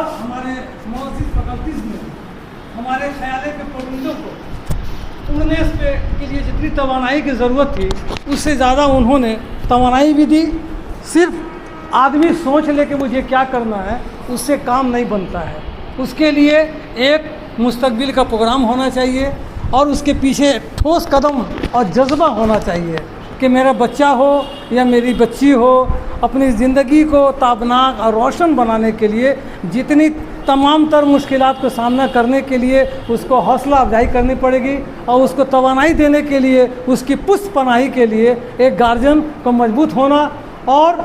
और हमारे मौजूद फैकल्टीज में हमारे ख्याले के परिंदों को उड़ने के लिए जितनी तवानाई की ज़रूरत थी उससे ज़्यादा उन्होंने तवानाई भी दी। सिर्फ आदमी सोच ले कि मुझे क्या करना है उससे काम नहीं बनता है, उसके लिए एक मुस्तकबिल का प्रोग्राम होना चाहिए और उसके पीछे ठोस कदम और जज्बा होना चाहिए कि मेरा बच्चा हो या मेरी बच्ची हो अपनी ज़िंदगी को ताबनाक और रोशन बनाने के लिए जितनी तमाम तर मुश्किलात का सामना करने के लिए उसको हौसला अफजाई करनी पड़ेगी और उसको तवानाई देने के लिए उसकी पुष्ट पनाही के लिए एक गार्जियन को मजबूत होना और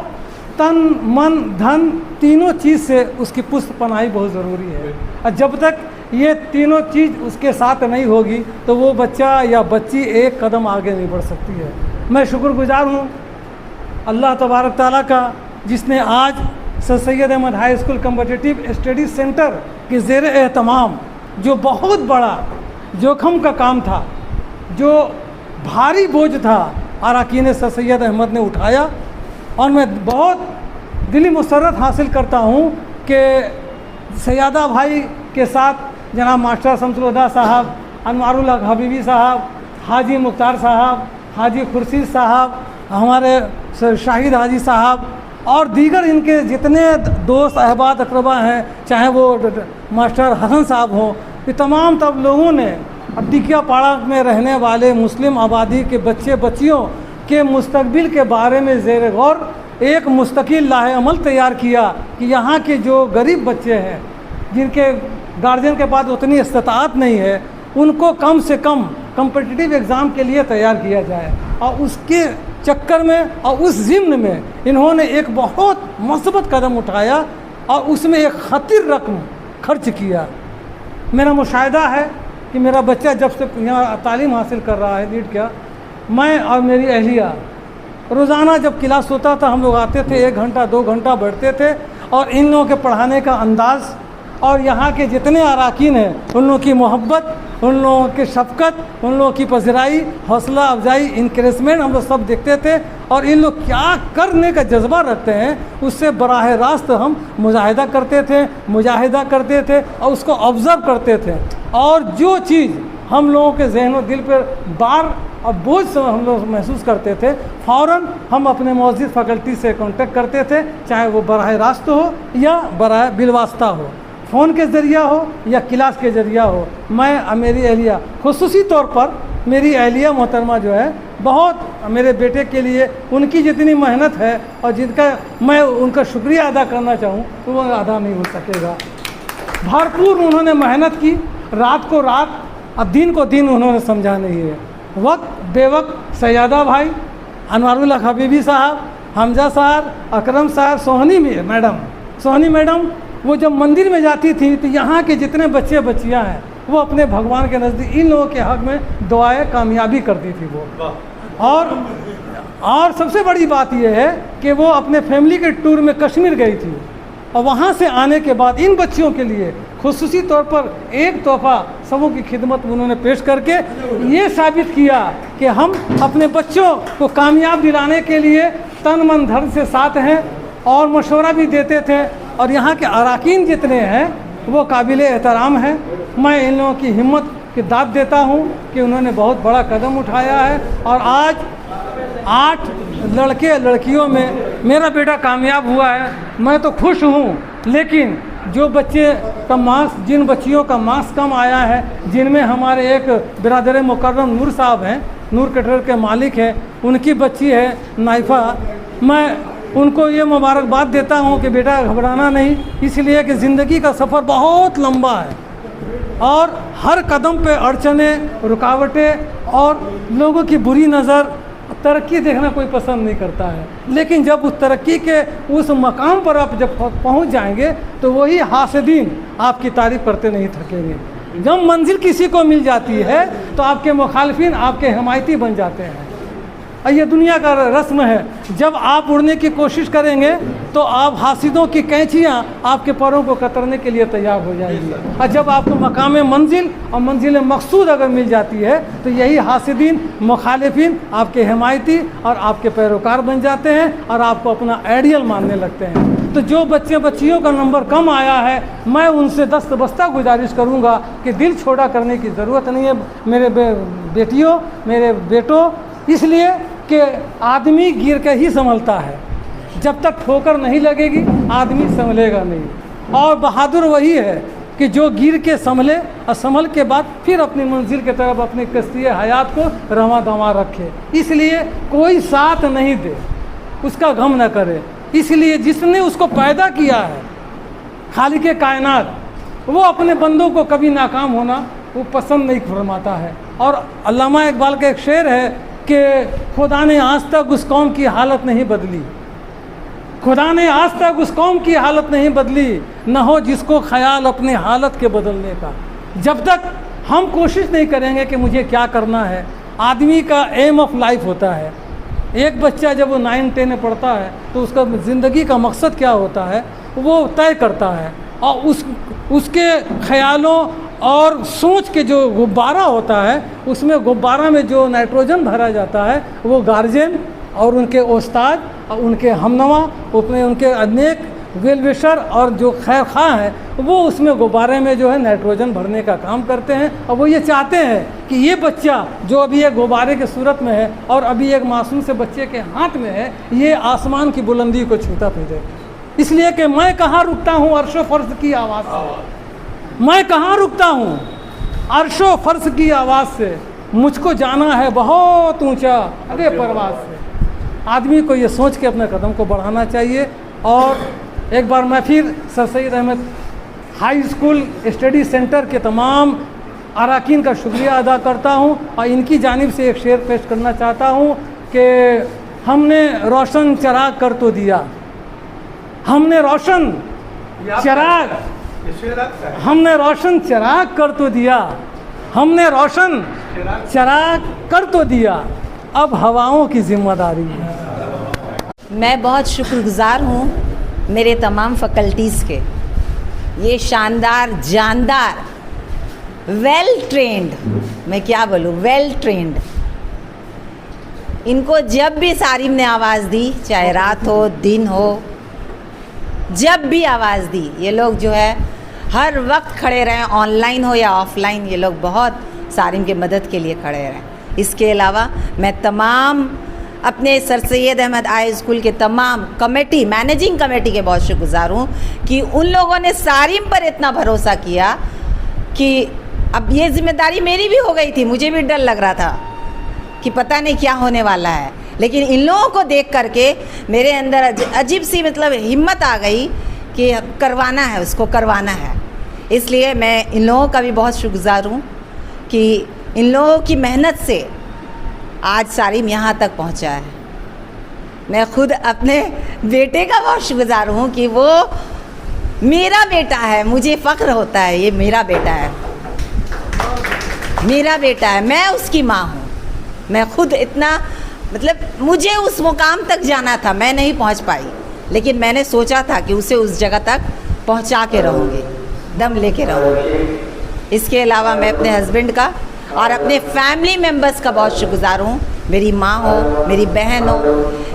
तन मन धन तीनों चीज़ से उसकी पुष्ट पनाही बहुत ज़रूरी है। और जब तक ये तीनों चीज़ उसके साथ नहीं होगी तो वो बच्चा या बच्ची एक कदम आगे नहीं बढ़ सकती है। मैं शुक्रगुजार हूँ अल्लाह तबारक ताला का जिसने आज Sir Syed Ahmad high school competitive study centre के ज़ेर एहतमाम जो बहुत बड़ा जोखम का काम था, जो भारी बोझ था, अरकान सर सैयद अहमद ने उठाया और मैं बहुत दिली मुसर्रत हासिल करता हूँ कि सैयदा भाई के साथ जनाब मास्टर शमसुल साहब, अनवारुल हक हबीबी साहब, हाजी मुख्तार साहब, हाजी खुर्शीद साहब, हमारे शाहिद हाजी साहब और दीगर इनके जितने दोस्त अहबाब अकरबा हैं, चाहे वो मास्टर हसन साहब हों, ये तमाम तब लोगों ने टिकिया पाड़ा में रहने वाले मुस्लिम आबादी के बच्चे बच्चियों के मुस्तकबिल के बारे में ज़ेर गौर एक मुस्तकिल लाहे अमल तैयार किया कि यहाँ के जो गरीब बच्चे हैं जिनके गार्जियन के पास उतनी इस्तात नहीं है उनको कम से कम कम्पिटिटिव एग्ज़ाम के लिए तैयार किया जाए और उसके चक्कर में और उस ज़िम्न में इन्होंने एक बहुत मस्बत कदम उठाया और उसमें एक खतीर रकम खर्च किया। मेरा मुशाहिदा है कि मेरा बच्चा जब से यहाँ तालीम हासिल कर रहा है नीट का, मैं और मेरी अहलिया रोज़ाना जब क्लास होता था हम लोग आते थे, 1 घंटा 2 घंटा बैठते थे और इन लोगों के पढ़ाने का अंदाज़ और यहाँ के जितने अरकान हैं उन लोगों की मोहब्बत, उन लोगों की शफ़क़त, उन लोगों की पज़िराई, हौसला अफजाई, इंकरेजमेंट हम लोग सब देखते थे और इन लोग क्या करने का जज्बा रखते हैं उससे बराह रास्त हम मुजाहिदा करते थे और उसको ऑब्ज़र्व करते थे। और जो चीज़ हम लोगों के जहन दिल पर बार और बोझ से हम लोग महसूस करते थे, फ़ौरन हम अपने मौजूद फैकल्टी से कांटेक्ट करते थे, चाहे वो बराह रास्त हो या बराह बिलवास्ता हो, फ़ोन के ज़रिया हो या क्लास के ज़रिया हो। मैं और मेरी अहलिया, खुसूसी तौर पर मेरी अहलिया मोहतरमा जो है, बहुत मेरे बेटे के लिए उनकी जितनी मेहनत है और जिनका मैं उनका शुक्रिया अदा करना चाहूँ तो वो अदा नहीं हो सकेगा। भरपूर उन्होंने मेहनत की, रात को रात और दिन को दिन उन्होंने समझा नहीं है। वक्त बेवक्त सैयदा भाई, अनवारुल हक हबीबी साहब, हमजा साहब, अकरम साहब, सोहनी मैडम वो जब मंदिर में जाती थी तो यहाँ के जितने बच्चे बच्चियाँ हैं वो अपने भगवान के नज़दीक इन लोगों के हक़ में दुआएं कामयाबी करती थी वो। और सबसे बड़ी बात यह है कि वो अपने फैमिली के टूर में कश्मीर गई थी और वहाँ से आने के बाद इन बच्चियों के लिए खुसूसी तौर पर एक तोहफ़ा सबों की खिदमत उन्होंने पेश करके ये साबित किया कि हम अपने बच्चों को कामयाब दिलाने के लिए तन मन धन से साथ हैं और मशवरा भी देते थे और यहाँ के अरकान जितने हैं वो काबिल एहतराम हैं। मैं इन लोगों की हिम्मत की दाद देता हूँ कि उन्होंने बहुत बड़ा कदम उठाया है और आज 8 लड़के लड़कियों में मेरा बेटा कामयाब हुआ है। मैं तो खुश हूँ, लेकिन जो बच्चे का मार्क्स, जिन बच्चियों का मार्क्स कम आया है, जिनमें हमारे एक बिरादर मुकर्रम नूर साहब हैं, नूर कैटरर के मालिक हैं, उनकी बच्ची है नाइफा, मैं उनको ये मुबारकबाद देता हूँ कि बेटा घबराना नहीं, इसलिए कि ज़िंदगी का सफ़र बहुत लंबा है और हर कदम पे अड़चने, रुकावटें और लोगों की बुरी नज़र, तरक्की देखना कोई पसंद नहीं करता है। लेकिन जब उस तरक्की के उस मकाम पर आप जब पहुँच जाएंगे तो वही हासिदीन आपकी तारीफ़ करते नहीं थकेंगे। जब मंजिल किसी को मिल जाती है तो आपके मुखालिफिन आपके हिमायती बन जाते हैं। और ये दुनिया का रस्म है, जब आप उड़ने की कोशिश करेंगे तो आप हासिदों की कैंचियाँ आपके पैरों को कतरने के लिए तैयार हो जाएंगी। और जब आपको मकाम मंजिल और मंजिल मकसूद अगर मिल जाती है तो यही हासिदीन मुखालिफिन आपके हिमायती और आपके पैरोकार बन जाते हैं और आपको अपना आइडियल मानने लगते हैं। तो जो बच्चियों का नंबर कम आया है, मैं उनसे दस्तबस्ता गुजारिश करूंगा कि दिल छोड़ा करने की ज़रूरत नहीं है मेरे बेटियों, मेरे बेटों, इसलिए कि आदमी गिर के ही संभलता है। जब तक ठोकर नहीं लगेगी आदमी संभलेगा नहीं। और बहादुर वही है कि जो गिर के संभले और संभल के बाद फिर अपनी मंजिल की तरफ अपनी कश्ती हयात को रवा दवा रखे। इसलिए कोई साथ नहीं दे उसका गम न करे। इसलिए जिसने उसको पैदा किया है, खालिक कायनात, वो अपने बंदों को कभी नाकाम होना वो पसंद नहीं फरमाता है। और अल्लामा इकबाल का एक शेर है कि खुदा ने आज तक उस कौम की हालत नहीं बदली, खुदा ने आज तक उस कौम की हालत नहीं बदली, न हो जिसको ख्याल अपने हालत के बदलने का। जब तक हम कोशिश नहीं करेंगे कि मुझे क्या करना है, आदमी का एम ऑफ लाइफ होता है। एक बच्चा जब वो 9-10 में पढ़ता है तो उसका ज़िंदगी का मकसद क्या होता है वो तय करता है, और उसके ख्यालों और सोच के जो गुब्बारा होता है, उसमें गुब्बारा में जो नाइट्रोजन भरा जाता है वो गार्जियन और उनके उस्ताद और उनके हमनवा, उनके अनेक वेल विशर और जो खैर खा हैं वो उसमें गुब्बारे में जो है नाइट्रोजन भरने का काम करते हैं। और वो ये चाहते हैं कि ये बच्चा जो अभी एक गुब्बारे के सूरत में है और अभी एक मासूम से बच्चे के हाथ में है, ये आसमान की बुलंदी को छूता फिरे। इसलिए कि मैं कहाँ रुकता हूँ अर्शो फर्श की आवाज़ से, मैं कहाँ रुकता हूँ अर्शो फर्श की आवाज़ से, मुझको जाना है बहुत ऊंचा अरे परवाज़ से। आदमी को ये सोच के अपने कदम को बढ़ाना चाहिए। और एक बार मैं फिर Sir Syed Ahmad high school study centre के तमाम अरकान का शुक्रिया अदा करता हूँ और इनकी जानिब से एक शेर पेश करना चाहता हूँ कि हमने रोशन चिराग कर तो दिया, हमने रोशन चिराग, हमने रोशन चिराग कर तो दिया, हमने रोशन चिराग कर तो दिया, अब हवाओं की जिम्मेदारी है। मैं बहुत शुक्रगुज़ार हूँ मेरे तमाम फैकल्टीज़ के, ये शानदार जानदार वेल ट्रेंड, मैं क्या बोलूँ, वेल ट्रेंड। इनको जब भी सारिम ने आवाज़ दी, चाहे रात हो दिन हो, जब भी आवाज़ दी, ये लोग जो है हर वक्त खड़े रहें, ऑनलाइन हो या ऑफलाइन, ये लोग बहुत सारिम के मदद के लिए खड़े रहें। इसके अलावा मैं तमाम अपने Sir Syed Ahmad high school के तमाम कमेटी, मैनेजिंग कमेटी के बहुत शुक्रगुज़ार हूँ कि उन लोगों ने सारिम पर इतना भरोसा किया कि अब ये जिम्मेदारी मेरी भी हो गई थी। मुझे भी डर लग रहा था कि पता नहीं क्या होने वाला है, लेकिन इन लोगों को देख करके मेरे अंदर अजीब सी मतलब हिम्मत आ गई कि करवाना है, उसको करवाना है। इसलिए मैं इन लोगों का भी बहुत शुक्रगुज़ार हूँ कि इन लोगों की मेहनत से आज सारिम यहाँ तक पहुँचा है। मैं खुद अपने बेटे का बहुत शुक्रगुज़ार हूँ कि वो मेरा बेटा है, मुझे फ़ख्र होता है, ये मेरा बेटा है, मेरा बेटा है, मैं उसकी माँ हूँ। मैं खुद इतना मतलब मुझे उस मुकाम तक जाना था, मैं नहीं पहुँच पाई, लेकिन मैंने सोचा था कि उसे उस जगह तक पहुँचा के रहूँगी, दम लेके रहूँगी। इसके अलावा मैं अपने हस्बैंड का और अपने फैमिली मेम्बर्स का बहुत शुक्रगुज़ार हूँ। मेरी माँ हो, मेरी बहन हो,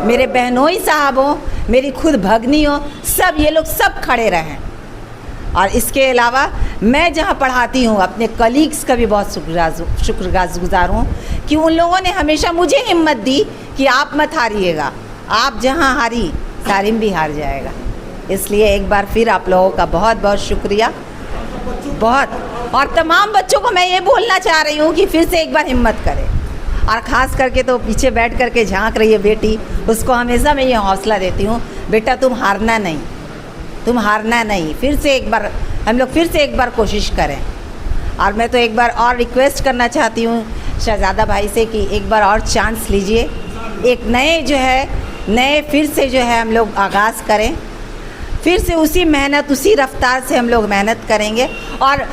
मेरे बहनोई साहब हो, मेरी खुद भगनी हो, सब ये लोग सब खड़े रहें। और इसके अलावा मैं जहाँ पढ़ाती हूँ अपने कलीग्स का भी बहुत शुक्रगुज़ार हूँ कि उन लोगों ने हमेशा मुझे हिम्मत दी कि आप मत हारिएगा, आप जहाँ हारी सारिम भी हार जाएगा। इसलिए एक बार फिर आप लोगों का बहुत बहुत शुक्रिया, बहुत। और तमाम बच्चों को मैं ये बोलना चाह रही हूँ कि फिर से एक बार हिम्मत करें, और ख़ास करके तो पीछे बैठ करके झांक रही है बेटी, उसको हमेशा मैं ये हौसला देती हूँ, बेटा तुम हारना नहीं, तुम हारना नहीं, फिर से एक बार हम लोग फिर से एक बार कोशिश करें। और मैं तो एक बार और रिक्वेस्ट करना चाहती हूँ शहज़ादा भाई से कि एक बार और चांस लीजिए, एक नए जो है नए फिर से जो है हम लोग आगाज़ करें, फिर से उसी मेहनत उसी रफ्तार से हम लोग मेहनत करेंगे। और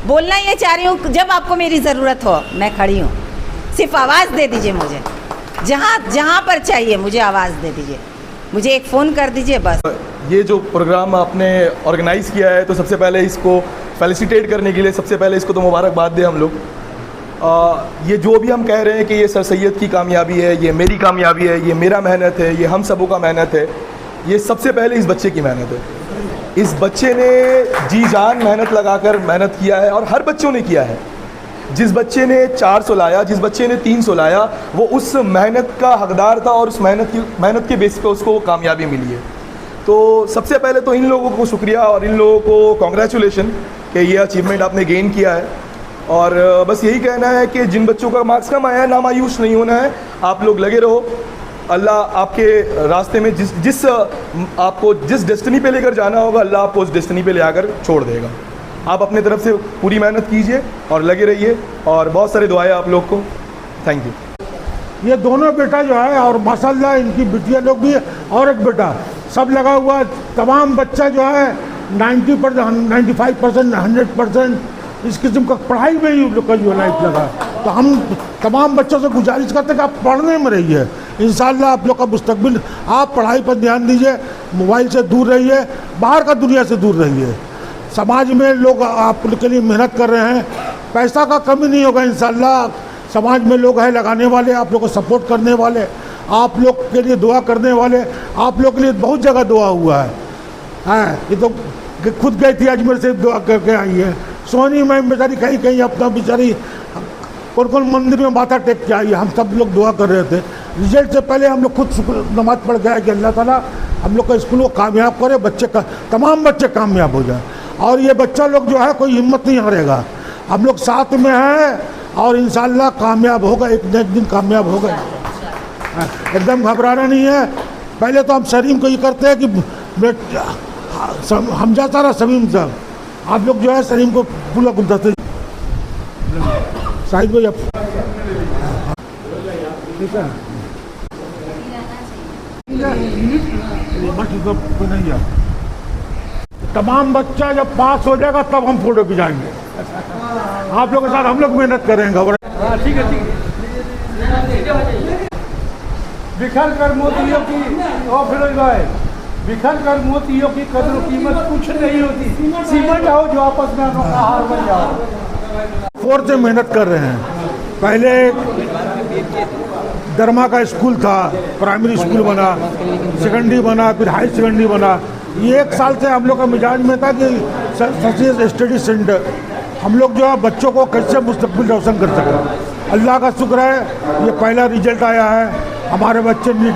बोलना ये चाह रही हूँ, जब आपको मेरी ज़रूरत हो मैं खड़ी हूँ, सिर्फ आवाज़ दे दीजिए मुझे, जहाँ पर चाहिए मुझे आवाज़ दे दीजिए, मुझे एक फ़ोन कर दीजिए बस। ये जो प्रोग्राम आपने ऑर्गेनाइज़ किया है, तो सबसे पहले इसको फेलिसिटेट करने के लिए सबसे पहले इसको तो मुबारकबाद दें हम लोग। ये जो भी हम कह रहे हैं कि ये सर सैयद की कामयाबी है, ये मेरी कामयाबी है, ये मेरा मेहनत है, ये हम सबों का मेहनत है, ये सबसे पहले इस बच्चे की मेहनत है। इस बच्चे ने जी जान मेहनत लगाकर मेहनत किया है, और हर बच्चों ने किया है। जिस बच्चे ने 400 लाया, जिस बच्चे ने 300 लाया, वो उस मेहनत का हकदार था और उस मेहनत के बेस पे उसको कामयाबी मिली है। तो सबसे पहले तो इन लोगों को शुक्रिया और इन लोगों को कॉन्ग्रेचुलेशन कि ये अचीवमेंट आपने गेन किया है। और बस यही कहना है कि जिन बच्चों का मार्क्स कम आया है, ना मायूस नहीं होना है, आप लोग लगे रहो। अल्लाह आपके रास्ते में आपको जिस डेस्टिनी पे लेकर जाना होगा, अल्लाह आपको उस डेस्टिनी पे ले आकर छोड़ देगा। आप अपने तरफ से पूरी मेहनत कीजिए और लगे रहिए, और बहुत सारे दुआएं आप लोग को। Thank you. ये दोनों बेटा जो है, और माशाल्लाह इनकी बिटिया लोग भी, और एक बेटा, सब लगा हुआ। तमाम बच्चा जो है 90%, 95%, 100% इस किस्म का पढ़ाई में ही लोग का जो लाइफ लगा। तो हम तमाम बच्चों से गुजारिश करते हैं कि आप पढ़ने में रहिए। इंशाअल्लाह आप लोग का मुस्तकबिल, आप पढ़ाई पर ध्यान दीजिए, मोबाइल से दूर रहिए, बाहर का दुनिया से दूर रहिए। समाज में लोग आप के लिए मेहनत कर रहे हैं, पैसा का कमी नहीं होगा इंशाअल्लाह। समाज में लोग हैं लगाने वाले, आप लोग को सपोर्ट करने वाले, आप लोग के लिए दुआ करने वाले। आप लोग के लिए बहुत जगह दुआ हुआ है। ये तो खुद गई थी अजमेर से दुआ करके आई है। सोनी में बेचारी कहीं कहीं अपना बेचारी कौन मंदिर में माथा टेक के आई है। हम सब लोग दुआ कर रहे थे। रिजल्ट से पहले हम लोग खुद नमाज पढ़ गए कि अल्लाह ताला हम लोग का स्कूल को कामयाब करे, तमाम बच्चे कामयाब हो जाए। और ये बच्चा लोग जो है कोई हिम्मत नहीं हारेगा, हम लोग साथ में हैं और इंशाअल्लाह कामयाब होगा, एक न एक दिन कामयाब होगा। एकदम घबराना नहीं है। पहले तो हम सलीम को ये करते हैं कि हमजा सारा समीम साहब, आप लोग जो है सलीम को पूरा गुलदस्ते साहिब को ठीक है नहीं है। तमाम बच्चा जब पास हो जाएगा तब हम फोटो खिंचाएंगे। आप लोगों के साथ हम लोग मेहनत करेंगे। ठीक है, ठीक है। बिखर कर मोतियों की, ओ फिरोज भाई, बिखर कर मोतियों की कदर कीमत कुछ नहीं होती। सीमेंट हो जो आपस में अनोखा हार बन जाओ। 4 से मेहनत कर रहे हैं। पहले दरमा का स्कूल था, प्राइमरी स्कूल बना, सेकेंडरी बना, फिर हाई सेकेंडरी बना। ये 1 साल से हम लोग का मिजाज में था कि सरसीयत स्टडी सेंटर, हम लोग जो है बच्चों को कैसे मुस्तकबिल रोशन कर सकें। अल्लाह का शुक्र है, ये पहला रिजल्ट आया है। हमारे बच्चे नीट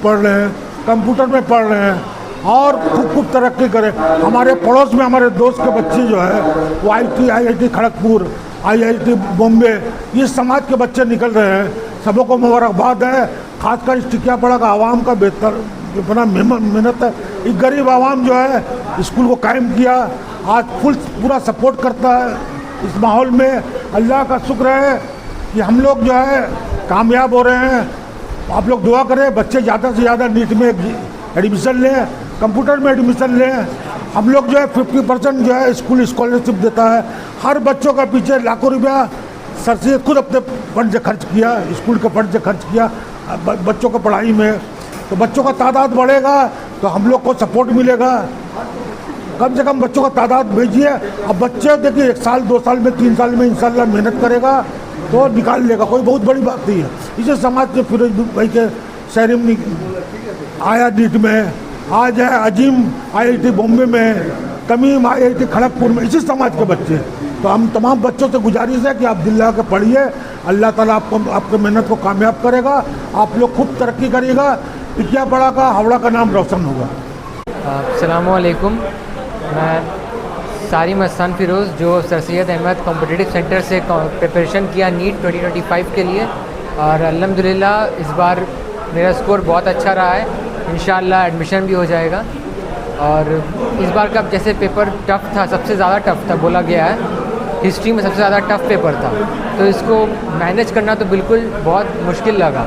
पढ़ रहे हैं, कंप्यूटर में पढ़ रहे हैं और खूब तरक्की करें। हमारे पड़ोस में हमारे दोस्त के बच्चे जो है वो IIT खड़गपुर, IIT बॉम्बे, ये समाज के बच्चे निकल रहे हैं। सबों को मुबारकबाद है। खासकर इस टिकियापाड़ा का आवाम का बेहतर अपना मेहनत है। एक गरीब आवाम जो है स्कूल को कायम किया, आज पूरा सपोर्ट करता है। इस माहौल में अल्लाह का शुक्र है कि हम लोग जो है कामयाब हो रहे हैं। आप लोग दुआ करें, बच्चे ज़्यादा से ज़्यादा नीट में एडमिशन लें, कंप्यूटर में एडमिशन लें। हम लोग जो है 50% जो है स्कूल स्कॉलरशिप देता है। हर बच्चों का पीछे लाखों रुपया सर से खुद अपने फंड से खर्च किया, स्कूल के फंड से खर्च किया बच्चों को पढ़ाई में। तो बच्चों का तादाद बढ़ेगा तो हम लोग को सपोर्ट मिलेगा। कम से कम बच्चों का तादाद भेजिए। अब बच्चे देखिए 1 साल 2 साल में 3 साल में इंशाल्लाह मेहनत करेगा तो निकाल लेगा, कोई बहुत बड़ी बात नहीं है। इसे समाज के फिरोज भाई के शहरी में आया नीट में, आज है अजीम IIT बॉम्बे में, तमीम IIT खड़गपुर में, इसी समाज के बच्चे। तो हम तमाम बच्चों से गुजारिश है कि आप दिल लगा के पढ़िए, अल्लाह ताला आपको मेहनत को कामयाब करेगा, आप लोग खूब तरक्की करिएगा, टिकियापाड़ा का हावड़ा का नाम रोशन होगा। अस्सलामु अलैकुम, मैं सारिम हसन फिरोज़ जो Sir Syed Ahmad competitive centre से प्रिपरेशन किया नीट 2025 के लिए, और अल्हम्दुलिल्लाह इस बार मेरा स्कोर बहुत अच्छा रहा है। इंशाअल्लाह एडमिशन भी हो जाएगा। और इस बार का जैसे पेपर टफ़ था, सबसे ज़्यादा टफ़ था बोला गया है, हिस्ट्री में सबसे ज़्यादा टफ़ पेपर था, तो इसको मैनेज करना तो बिल्कुल बहुत मुश्किल लगा।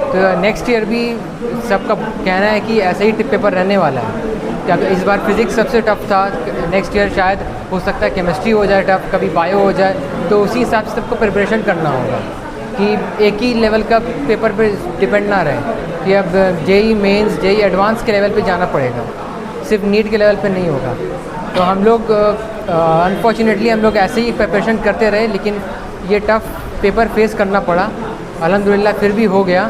तो नेक्स्ट ईयर भी सबका कहना है कि ऐसा ही पेपर रहने वाला है। क्या इस बार फिज़िक्स सबसे टफ़ था, नेक्स्ट ईयर शायद हो सकता है केमिस्ट्री हो जाए टफ़, कभी बायो हो जाए, तो उसी हिसाब से सबको प्रिपरेशन करना होगा कि एक ही लेवल का पेपर पे डिपेंड ना रहे कि अब JEE मेंस JEE एडवांस के लेवल पे जाना पड़ेगा, सिर्फ नीट के लेवल पे नहीं होगा। तो हम लोग अनफॉर्चुनेटली हम लोग ऐसे ही प्रिपरेशन करते रहे, लेकिन ये टफ़ पेपर फेस करना पड़ा। अल्हम्दुलिल्लाह फिर भी हो गया।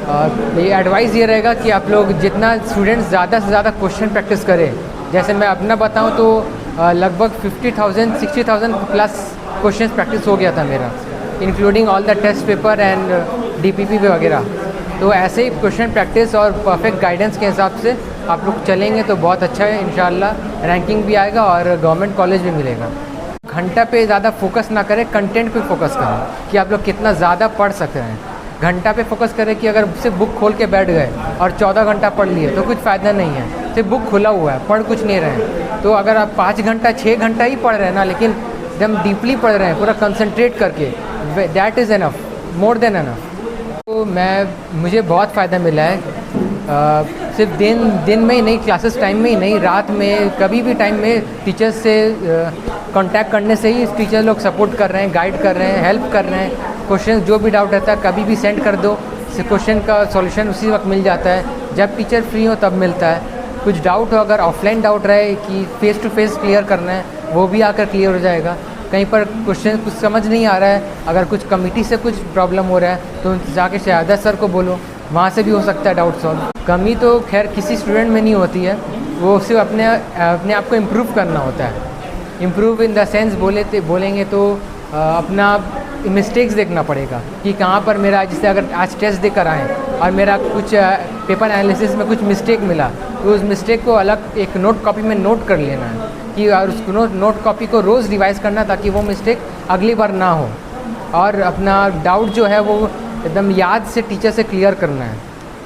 और ये एडवाइस ये रहेगा कि आप लोग जितना स्टूडेंट्स ज़्यादा से ज़्यादा क्वेश्चन प्रैक्टिस करें। जैसे मैं अपना बताऊं तो लगभग 50,000 60,000 प्लस क्वेश्चंस प्रैक्टिस हो गया था मेरा, including all the test paper and DPP वगैरह। तो ऐसे ही क्वेश्चन प्रैक्टिस और परफेक्ट गाइडेंस के हिसाब से आप लोग चलेंगे तो बहुत अच्छा है, इंशाल्लाह रैंकिंग भी आएगा और गवर्नमेंट कॉलेज भी मिलेगा। घंटा पे ज़्यादा फोकस ना करें, कंटेंट पे फोकस करें कि आप लोग कितना ज़्यादा पढ़ सकते हैं। घंटा पे फोकस करें कि अगर सिर्फ बुक खोल के बैठ गए और 14 घंटा पढ़ लिए तो कुछ फ़ायदा नहीं है, सिर्फ बुक खुला हुआ है, पढ़ कुछ नहीं रहे हैं। तो अगर आप 5 घंटा 6 घंटा ही पढ़ रहे हैं ना, लेकिन एकदम डीपली पढ़ रहे हैं, पूरा कंसंट्रेट करके, that is enough, more than enough. तो मुझे बहुत फ़ायदा मिला है, सिर्फ दिन में ही नहीं, क्लासेस टाइम में ही नहीं, रात में कभी भी टाइम में टीचर्स से कांटेक्ट करने से ही टीचर लोग सपोर्ट कर रहे हैं, गाइड कर रहे हैं, हेल्प कर रहे हैं। क्वेश्चन जो भी डाउट रहता है कभी भी सेंड कर दो, क्वेश्चन का सॉल्यूशन उसी वक्त मिल जाता है, जब टीचर फ्री हो तब मिलता है। कुछ डाउट हो, अगर ऑफलाइन डाउट रहे कि फ़ेस टू फेस क्लियर करना है, वो भी आकर क्लियर हो जाएगा। कहीं पर क्वेश्चन कुछ समझ नहीं आ रहा है, अगर कुछ कमिटी से कुछ प्रॉब्लम हो रहा है तो जाके शहादत सर को बोलो, वहाँ से भी हो सकता है डाउट सॉल्व। कमी तो खैर किसी स्टूडेंट में नहीं होती है, वो सिर्फ अपने आप को इम्प्रूव करना होता है। इम्प्रूव इन द सेंस बोलेंगे तो अपना मिस्टेक्स देखना पड़ेगा कि कहाँ पर मेरा, जैसे अगर आज टेस्ट देकर आएँ और मेरा कुछ पेपर एनालिसिस में कुछ मिस्टेक मिला तो उस मिस्टेक को अलग एक नोट कॉपी में नोट कर लेना है कि और उस नोट कॉपी को रोज़ रिवाइज़ करना ताकि वो मिस्टेक अगली बार ना हो। और अपना डाउट जो है वो एकदम याद से टीचर से क्लियर करना है,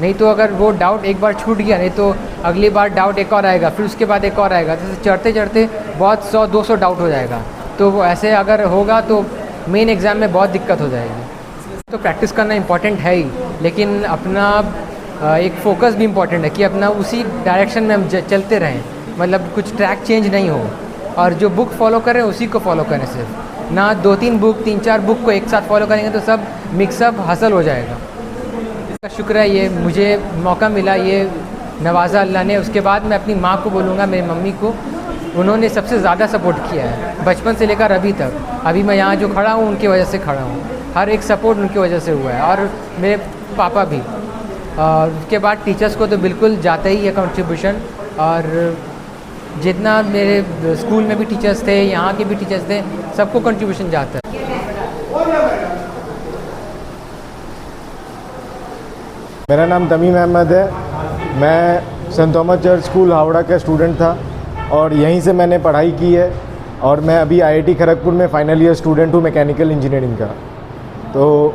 नहीं तो अगर वो डाउट एक बार छूट गया नहीं तो अगली बार डाउट एक और आएगा, फिर उसके बाद एक और आएगा, जैसे चढ़ते चढ़ते बहुत 100-200 डाउट हो जाएगा। तो वो ऐसे अगर होगा तो मेन एग्ज़ाम में बहुत दिक्कत हो जाएगी। तो प्रैक्टिस करना इम्पॉर्टेंट है ही, लेकिन अपना एक फोकस भी इम्पॉर्टेंट है कि अपना उसी डायरेक्शन में हम चलते रहें, मतलब कुछ ट्रैक चेंज नहीं हो, और जो बुक फॉलो करें उसी को फॉलो करें, सिर्फ ना 2-3 बुक 3-4 बुक को एक साथ फॉलो करेंगे तो सब मिक्सअप हासिल हो जाएगा। इसका शुक्र है ये मुझे मौका मिला, ये नवाजा अल्लाह ने। उसके बाद मैं अपनी माँ को बोलूँगा, मेरी मम्मी को, उन्होंने सबसे ज़्यादा सपोर्ट किया है बचपन से लेकर अभी तक। अभी मैं यहाँ जो खड़ा हूँ उनकी वजह से खड़ा हूँ, हर एक सपोर्ट उनकी वजह से हुआ है, और मेरे पापा भी। और उसके बाद टीचर्स को तो बिल्कुल जाता ही है कंट्रीब्यूशन, और जितना मेरे स्कूल में भी टीचर्स थे, यहाँ के भी टीचर्स थे, सबको कंट्रीब्यूशन जाता है। मेरा नाम तमीम अहमद है। मैं saint Thomas church school Howrah का स्टूडेंट था और यहीं से मैंने पढ़ाई की है, और मैं अभी IIT खड़गपुर में फाइनल ईयर स्टूडेंट हूँ मैकेनिकल इंजीनियरिंग का। तो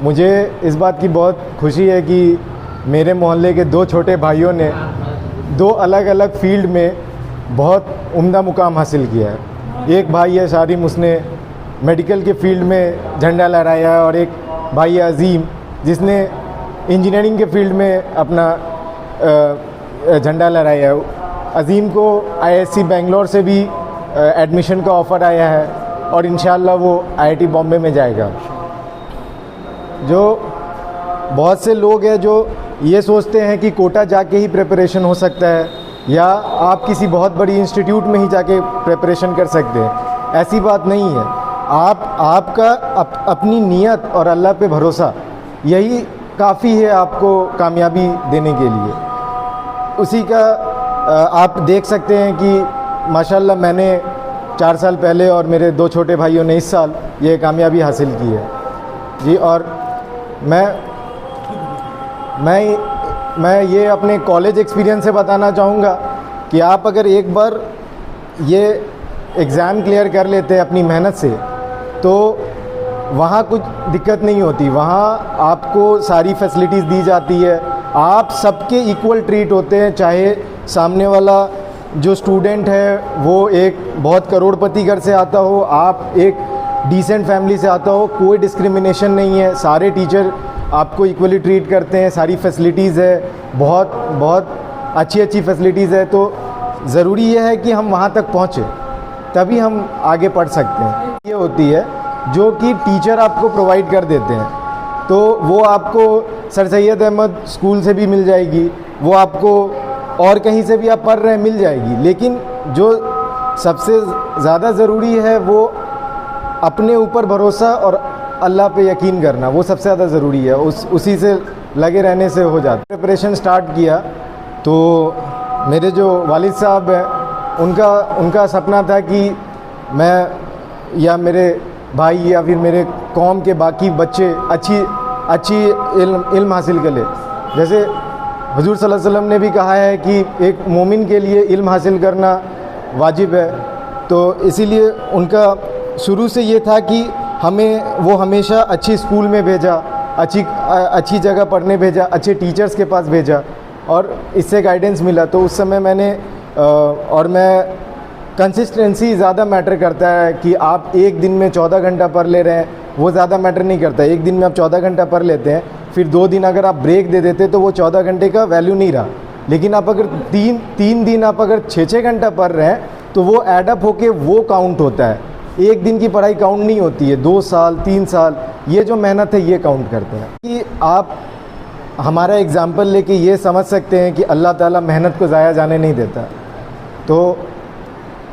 मुझे इस बात की बहुत खुशी है कि मेरे मोहल्ले के 2 छोटे भाइयों ने 2 अलग अलग फील्ड में बहुत उम्दा मुकाम हासिल किया है। एक भाई है शारिम, उसने मेडिकल के फील्ड में झंडा लहराया है, और एक भाई है अजीम जिसने इंजीनियरिंग के फील्ड में अपना झंडा लहराया है। अजीम को IISc बेंगलोर से भी एडमिशन का ऑफ़र आया है, और इंशाल्लाह वो IIT बॉम्बे में जाएगा। जो बहुत से लोग हैं जो ये सोचते हैं कि कोटा जाके ही प्रिपरेशन हो सकता है, या आप किसी बहुत बड़ी इंस्टीट्यूट में ही जाके प्रिपरेशन कर सकते हैं, ऐसी बात नहीं है। आपका अपनी नीयत और अल्लाह पे भरोसा, यही काफ़ी है आपको कामयाबी देने के लिए। उसी का आप देख सकते हैं कि माशाल्लाह मैंने 4 साल पहले और मेरे 2 छोटे भाइयों ने इस साल ये कामयाबी हासिल की है जी। और मैं ये अपने कॉलेज एक्सपीरियंस से बताना चाहूँगा कि आप अगर एक बार ये एग्ज़ाम क्लियर कर लेते हैं अपनी मेहनत से, तो वहाँ कुछ दिक्कत नहीं होती। वहाँ आपको सारी फैसिलिटीज़ दी जाती है, आप सबके इक्वल ट्रीट होते हैं, चाहे सामने वाला जो स्टूडेंट है वो एक बहुत करोड़पति घर से आता हो, आप एक डिसेंट फैमिली से आता हो, कोई डिस्क्रिमिनेशन नहीं है। सारे टीचर आपको इक्वली ट्रीट करते हैं, सारी फैसिलिटीज़ है, बहुत बहुत अच्छी फैसिलिटीज़ है। तो ज़रूरी ये है कि हम वहाँ तक पहुँचे, तभी हम आगे पढ़ सकते हैं। ये होती है जो कि टीचर आपको प्रोवाइड कर देते हैं, तो वो आपको सर सैयद अहमद स्कूल से भी मिल जाएगी, वो आपको और कहीं से भी आप पढ़ रहे हैं मिल जाएगी। लेकिन जो सबसे ज़्यादा ज़रूरी है वो अपने ऊपर भरोसा और अल्लाह पे यकीन करना, वो सबसे ज़्यादा ज़रूरी है। उसी से लगे रहने से हो जाता। प्रिपरेशन स्टार्ट किया तो मेरे जो वालिद साहब हैं उनका सपना था कि मैं या मेरे भाई या फिर मेरे कौम के बाकी बच्चे अच्छी इल्म हासिल कर ले। जैसे हुजूर सल्लल्लाहु अलैहि वसल्लम ने भी कहा है कि एक मोमिन के लिए इल्म हासिल करना वाजिब है, तो इसीलिए उनका शुरू से ये था कि वो हमेशा अच्छी स्कूल में भेजा, अच्छी जगह पढ़ने भेजा, अच्छे टीचर्स के पास भेजा और इससे गाइडेंस मिला। तो उस समय मैंने मैं कंसिस्टेंसी ज़्यादा मैटर करता है कि आप एक दिन में 14 घंटा पढ़ ले रहे हैं, वो ज़्यादा मैटर नहीं करता। एक दिन में आप 14 घंटा पढ़ लेते हैं, फिर 2 दिन अगर आप ब्रेक दे देते तो वो 14 घंटे का वैल्यू नहीं रहा। लेकिन आप अगर तीन दिन आप अगर 6 घंटा पढ़ रहे हैं तो वो एडअप होके वो काउंट होता है। एक दिन की पढ़ाई काउंट नहीं होती है, 2 साल 3 साल ये जो मेहनत है ये काउंट करते हैं। कि आप हमारा एग्ज़ाम्पल लेके ये समझ सकते हैं कि अल्लाह ताला मेहनत को ज़ाया जाने नहीं देता। तो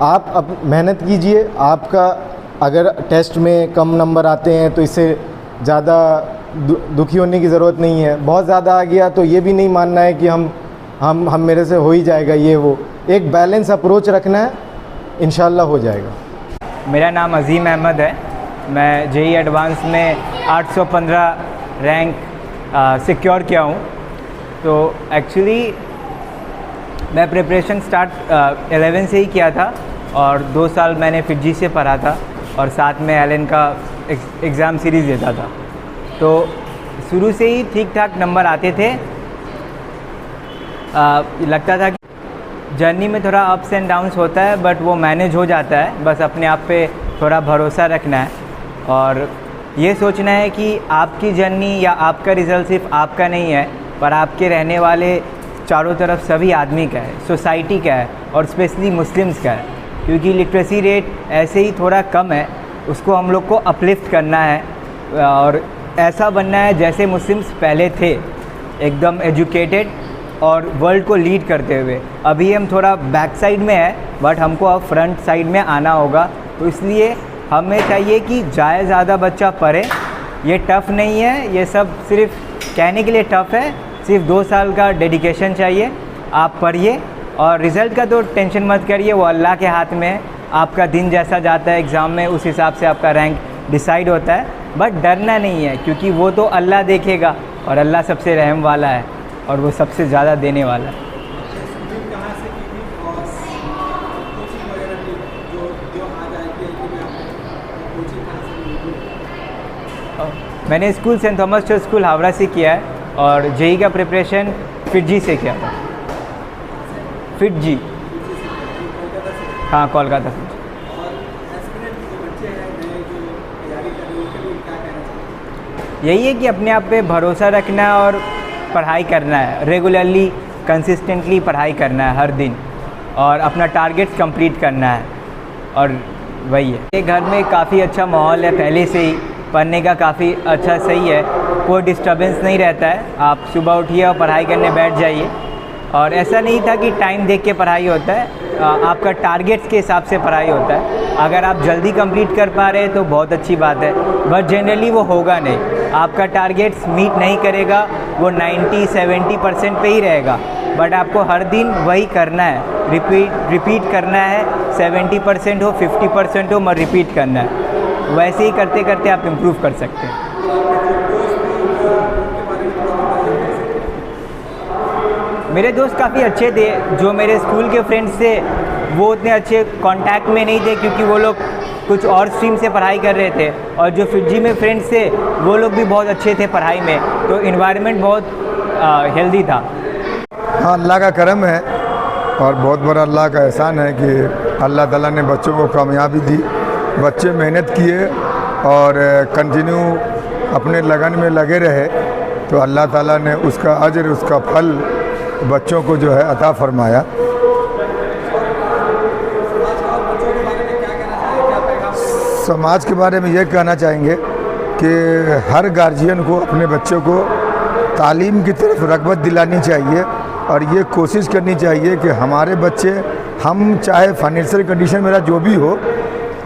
आप अब मेहनत कीजिए। आपका अगर टेस्ट में कम नंबर आते हैं तो इससे ज़्यादा दुखी होने की ज़रूरत नहीं है। बहुत ज़्यादा आ गया तो ये भी नहीं मानना है कि हम मेरे से हो ही जाएगा ये वो। एक बैलेंस अप्रोच रखना है, इंशाल्लाह हो जाएगा। मेरा नाम अज़ीम अहमद है। मैं जेई एडवांस में 815 रैंक सिक्योर किया हूँ। तो एक्चुअली मैं प्रिपरेशन स्टार्ट 11 से ही किया था और 2 साल मैंने फिजी से पढ़ा था और साथ में एलन का एग्ज़ाम सीरीज़ देता था। तो शुरू से ही ठीक ठाक नंबर आते थे। लगता था कि जर्नी में थोड़ा अप्स एंड डाउन्स होता है बट वो मैनेज हो जाता है। बस अपने आप पे थोड़ा भरोसा रखना है और ये सोचना है कि आपकी जर्नी या आपका रिज़ल्ट सिर्फ आपका नहीं है पर आपके रहने वाले चारों तरफ सभी आदमी का है, सोसाइटी का है और स्पेशली मुस्लिम्स का है। क्योंकि लिटरेसी रेट ऐसे ही थोड़ा कम है, उसको हम लोग को अपलिफ्ट करना है और ऐसा बनना है जैसे मुस्लिम्स पहले थे, एकदम एजुकेटेड और वर्ल्ड को लीड करते हुए। अभी हम थोड़ा बैक साइड में है बट हमको अब फ्रंट साइड में आना होगा। तो इसलिए हमें चाहिए कि ज़्यादा बच्चा पढ़े। ये टफ़ नहीं है, ये सब सिर्फ कहने के लिए टफ़ है। सिर्फ 2 साल का डेडिकेशन चाहिए। आप पढ़िए और रिज़ल्ट का तो टेंशन मत करिए, वो अल्लाह के हाथ में है। आपका दिन जैसा जाता है एग्ज़ाम में उस हिसाब से आपका रैंक डिसाइड होता है। बट डरना नहीं है क्योंकि वो तो अल्लाह देखेगा और अल्लाह सबसे रहम वाला है और वो सबसे ज़्यादा देने वाला है। मैंने school saint Thomas church school Howrah से किया है और जेई का प्रिपरेशन फिजी से किया था। फिजी, हाँ, कोलकाता से। यही है कि अपने आप पे भरोसा रखना है और पढ़ाई करना है, रेगुलरली कंसिस्टेंटली पढ़ाई करना है हर दिन और अपना टारगेट्स कंप्लीट करना है और वही है। ये घर में काफ़ी अच्छा माहौल है, पहले से ही पढ़ने का काफ़ी अच्छा सही है, कोई डिस्टर्बेंस नहीं रहता है। आप सुबह उठिए और पढ़ाई करने बैठ जाइए और ऐसा नहीं था कि टाइम देख के पढ़ाई होता है, आपका टारगेट्स के हिसाब से पढ़ाई होता है। अगर आप जल्दी कंप्लीट कर पा रहे हैं तो बहुत अच्छी बात है बट जनरली वो होगा नहीं। आपका टारगेट्स मीट नहीं करेगा, वो 90-70% पे ही रहेगा बट आपको हर दिन वही करना है, रिपीट करना है। 70% हो 50% हो मगर रिपीट करना है। वैसे ही करते करते आप इम्प्रूव कर सकते हैं। मेरे दोस्त काफ़ी अच्छे थे। जो मेरे स्कूल के फ्रेंड्स थे वो उतने अच्छे कांटेक्ट में नहीं थे क्योंकि वो लोग कुछ और स्ट्रीम से पढ़ाई कर रहे थे और जो फिजी में फ्रेंड्स थे वो लोग भी बहुत अच्छे थे पढ़ाई में, तो इन्वायरमेंट बहुत हेल्दी था। हाँ, अल्लाह का करम है और बहुत बड़ा अल्लाह का एहसान है कि अल्लाह ताला ने बच्चों को कामयाबी दी। बच्चे मेहनत किए और कंटिन्यू अपने लगन में लगे रहे तो अल्लाह ताला ने उसका अजर, उसका फल बच्चों को जो है अता फरमाया। समाज के बारे में ये कहना चाहेंगे कि हर गार्जियन को अपने बच्चों को तालीम की तरफ रग़बत दिलानी चाहिए और ये कोशिश करनी चाहिए कि हमारे बच्चे, हम चाहे फाइनेंशियल कंडीशन मेरा जो भी हो,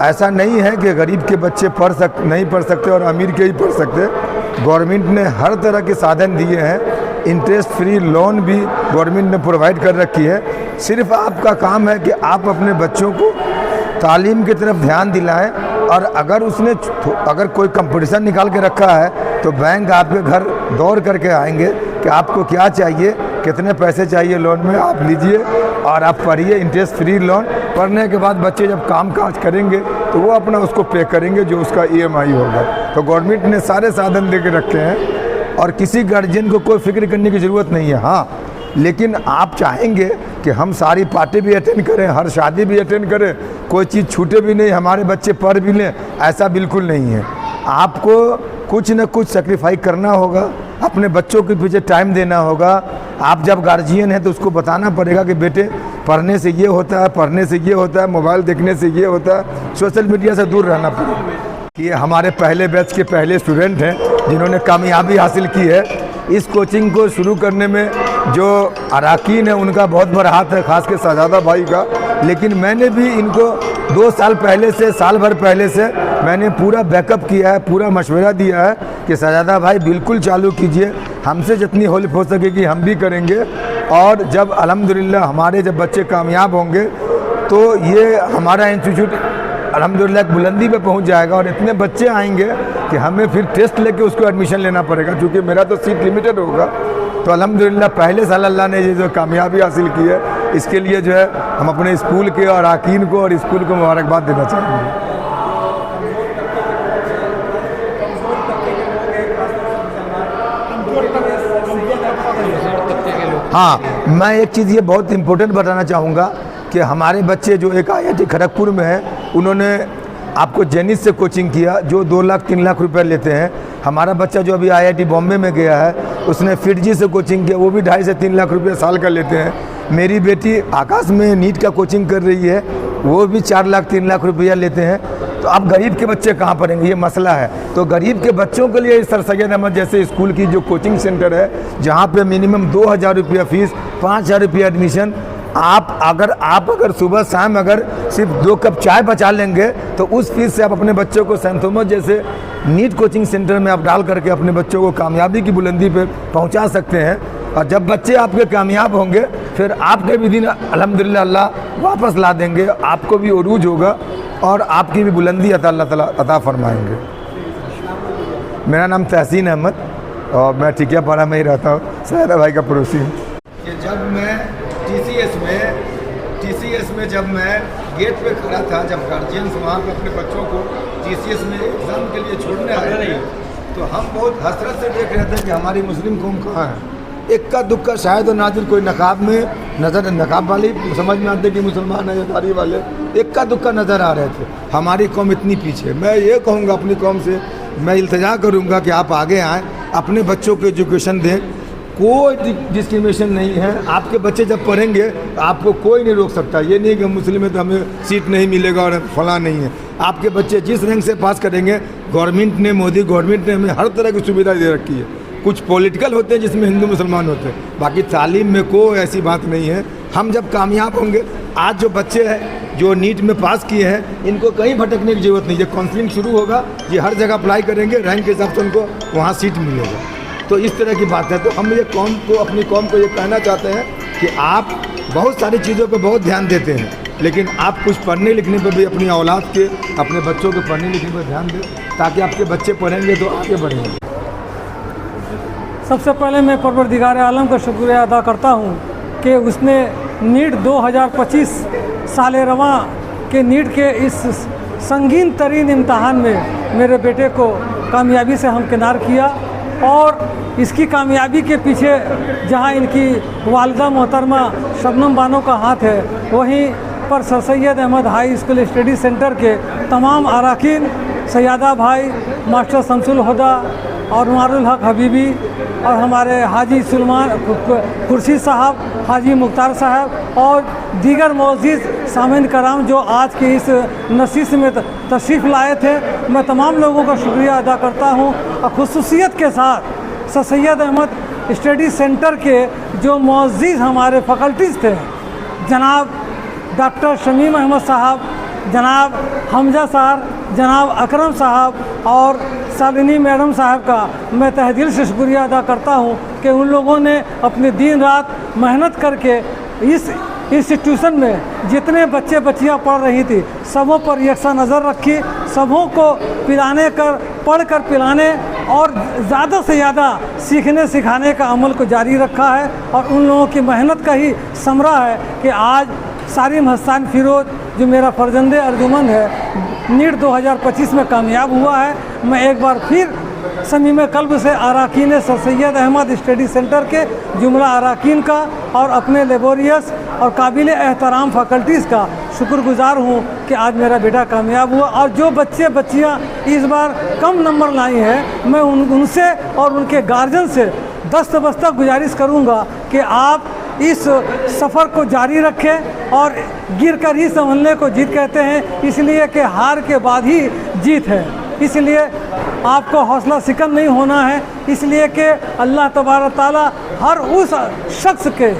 ऐसा नहीं है कि गरीब के बच्चे नहीं पढ़ सकते और अमीर के ही पढ़ सकते। गवर्नमेंट ने हर तरह के साधन दिए हैं, इंटरेस्ट फ्री लोन भी गवर्नमेंट ने प्रोवाइड कर रखी है। सिर्फ आपका काम है कि आप अपने बच्चों को तालीम की तरफ ध्यान दिलाएं, और अगर कोई कंपटीशन निकाल के रखा है तो बैंक आपके घर दौड़ करके आएंगे कि आपको क्या चाहिए, कितने पैसे चाहिए लोन में, आप लीजिए और आप पढ़िए, इंटरेस्ट फ्री लोन। पढ़ने के बाद बच्चे जब काम काज करेंगे तो वो अपना उसको पे करेंगे जो उसका EMI होगा। तो गवर्नमेंट ने सारे साधन दे के रखे हैं और किसी गार्जियन को कोई फिक्र करने की ज़रूरत नहीं है। हाँ, लेकिन आप चाहेंगे कि हम सारी पार्टी भी अटेंड करें, हर शादी भी अटेंड करें, कोई चीज़ छूटे भी नहीं, हमारे बच्चे पढ़ भी लें, ऐसा बिल्कुल नहीं है। आपको कुछ न कुछ सेक्रीफाइस करना होगा, अपने बच्चों के पीछे टाइम देना होगा। आप जब गार्जियन हैं तो उसको बताना पड़ेगा कि बेटे पढ़ने से ये होता है, पढ़ने से ये होता है, मोबाइल देखने से ये होता है, सोशल मीडिया से दूर रहना पड़ेगा। ये हमारे पहले बैच के पहले स्टूडेंट हैं जिन्होंने कामयाबी हासिल की है। इस कोचिंग को शुरू करने में जो अराकीन है उनका बहुत बड़ा हाथ है, खास के शहजादा भाई का। लेकिन मैंने भी इनको 2 साल पहले से, साल भर पहले से मैंने पूरा बैकअप किया है, पूरा मशवरा दिया है कि शहजादा भाई बिल्कुल चालू कीजिए, हमसे जितनी हेल्प हो सकेगी हम भी करेंगे। और जब अल्हम्दुलिल्लाह हमारे जब बच्चे कामयाब होंगे तो ये हमारा इंस्टीट्यूट अल्हम्दुलिल्लाह एक बुलंदी पे पहुंच जाएगा और इतने बच्चे आएंगे कि हमें फिर टेस्ट लेके उसको एडमिशन लेना पड़ेगा, क्योंकि मेरा तो सीट लिमिटेड होगा। तो अल्हम्दुलिल्लाह पहले साल अल्लाह ने ये जो कामयाबी हासिल की है, इसके लिए जो है हम अपने स्कूल के और अराकीन को और स्कूल को मुबारकबाद देना चाहेंगे। हाँ, मैं एक चीज़ ये बहुत इम्पोर्टेंट बताना चाहूँगा कि हमारे बच्चे जो एक IIT खड़गपुर में है, उन्होंने आपको जेनिस से कोचिंग किया जो 2 लाख 3 लाख रुपए लेते हैं। हमारा बच्चा जो अभी IIT बॉम्बे में गया है उसने फिटजी से कोचिंग किया, वो भी 2.5 से 3 लाख रुपए साल का लेते हैं। मेरी बेटी आकाश में नीट का कोचिंग कर रही है, वो भी 4 लाख 3 लाख रुपया लेते हैं। तो अब गरीब के बच्चे कहाँ पढ़ेंगे, ये मसला है। तो गरीब के बच्चों के लिए सर सैयद अहमद जैसे स्कूल की जो कोचिंग सेंटर है, जहाँ पे मिनिमम 2000 रुपया फीस, 5000 रुपया एडमिशन, आप अगर सुबह शाम अगर सिर्फ 2 कप चाय बचा लेंगे तो उस फीस से आप अपने बच्चों को सेंट थॉमस जैसे नीट कोचिंग सेंटर में आप डाल करके अपने बच्चों को कामयाबी की बुलंदी पे पहुंचा सकते हैं। और जब बच्चे आपके कामयाब होंगे फिर आपके भी दिन अल्हम्दुलिल्लाह अल्लाह वापस ला देंगे, आपको भी उरूज होगा और आपकी भी बुलंदी अल्लाह ताला अता फरमाएंगे। मेरा नाम तहसीन अहमद और मैं टिकियापाड़ा में ही रहता हूँ, शहजादा भाई का पड़ोसी हूँ। जब मैं TCS में जब मैं गेट पे खड़ा था, जब गार्जियंस वहाँ पे अपने बच्चों को TCS में एग्ज़ाम के लिए छोड़ने आए थे, तो हम बहुत हसरत से देख रहे थे कि हमारी मुस्लिम कौम कहाँ है। इक्का दुक्का शायद और नादिर कोई नकाब में नज़र, नकाब वाली समझ में आते कि मुसलमान है या दाढ़ी वाले, इक्का दुक्का नज़र आ रहे थे। हमारी कौम इतनी पीछे। मैं ये कहूँगा अपनी कौम से, मैं इल्तिजा करूँगा कि आप आगे आएँ, अपने बच्चों को एजुकेशन दें, कोई डिस्क्रिमिनेशन नहीं है। आपके बच्चे जब पढ़ेंगे आपको कोई नहीं रोक सकता। ये नहीं कि मुस्लिम है तो हमें सीट नहीं मिलेगा और फला नहीं है। आपके बच्चे जिस रैंक से पास करेंगे, गवर्नमेंट ने, मोदी गवर्नमेंट ने हमें हर तरह की सुविधा दे रखी है। कुछ पॉलिटिकल होते हैं जिसमें हिंदू मुसलमान होते हैं, बाकी तालीम में कोई ऐसी बात नहीं है। हम जब कामयाब होंगे, आज जो बच्चे हैं जो नीट में पास किए हैं, इनको कहीं भटकने की ज़रूरत नहीं है। काउंसलिंग शुरू होगा, ये हर जगह अप्लाई करेंगे, रैंक के हिसाब से उनको वहाँ सीट मिलेगा। तो इस तरह की बात है। तो हम ये कौम को, अपनी कौम को ये कहना चाहते हैं कि आप बहुत सारी चीज़ों पे बहुत ध्यान देते हैं, लेकिन आप कुछ पढ़ने लिखने पे भी अपनी औलाद के, अपने बच्चों के पढ़ने लिखने पर ध्यान दें, ताकि आपके बच्चे पढ़ेंगे तो आगे बढ़ेंगे। सबसे पहले मैं परवरदिगार आलम का शुक्रिया अदा करता हूँ कि उसने नीट 2025 साल रवां के नीट के इस संगीन तरीन इम्तहान में मेरे बेटे को कामयाबी से हमकिनार किया। और इसकी कामयाबी के पीछे जहां इनकी वालिदा मोहतरमा शबनम बानो का हाथ है, वहीं पर Sir Syed Ahmad high school study centre के तमाम अराकीन, सैयदा भाई, मास्टर शमसुल हुदा और उमरुल हक हबीबी और हमारे हाजी सुलेमान खुर्शीद साहब, हाजी मुख्तार साहब और दीगर मौजूद सामीन कराम जो आज के इस नशीस में तशरीफ़ लाए थे, मैं तमाम लोगों का शुक्रिया अदा करता हूँ। और खुसूसियत के साथ Sir Syed Ahmad study centre के जो मौजूद हमारे फ़ैकल्टीज़ थे, जनाब डॉक्टर शमीम अहमद साहब, जनाब हमजा साहब, जनाब अकरम साहब और शालिनी मैडम साहब का मैं तहे दिल से शुक्रिया अदा करता हूँ कि उन लोगों ने अपने दिन रात मेहनत करके इस इंस्टीट्यूशन में जितने बच्चे बच्चियाँ पढ़ रही थी सबों पर यकसा नज़र रखी, सबों को पढ़ कर पिलाने और ज़्यादा से ज़्यादा सीखने सिखाने का अमल को जारी रखा है। और उन लोगों की मेहनत का ही समरा है कि आज सारिम हसन फिरोज़ जो मेरा फर्जंदे अर्जुमंद है नीट 2025 में कामयाब हुआ है। मैं एक बार फिर समीम कल्ब से अराकीन sir Syed Ahmad study centre के जुमला अराकीन का और अपने लेबोरियस और काबिल एहतराम फैकल्टीज़ का शुक्रगुजार हूँ कि आज मेरा बेटा कामयाब हुआ। और जो बच्चे बच्चियाँ इस बार कम नंबर लाई हैं मैं उनसे और उनके गार्जियन से दस्तबस्ता गुजारिश करूँगा कि आप इस सफ़र को जारी रखें और गिर कर ही संभलने को जीत कहते हैं, इसलिए कि हार के बाद ही जीत है। इसलिए आपको हौसला शिकन नहीं होना है, इसलिए कि अल्लाह तबारक ताला हर उस शख्स के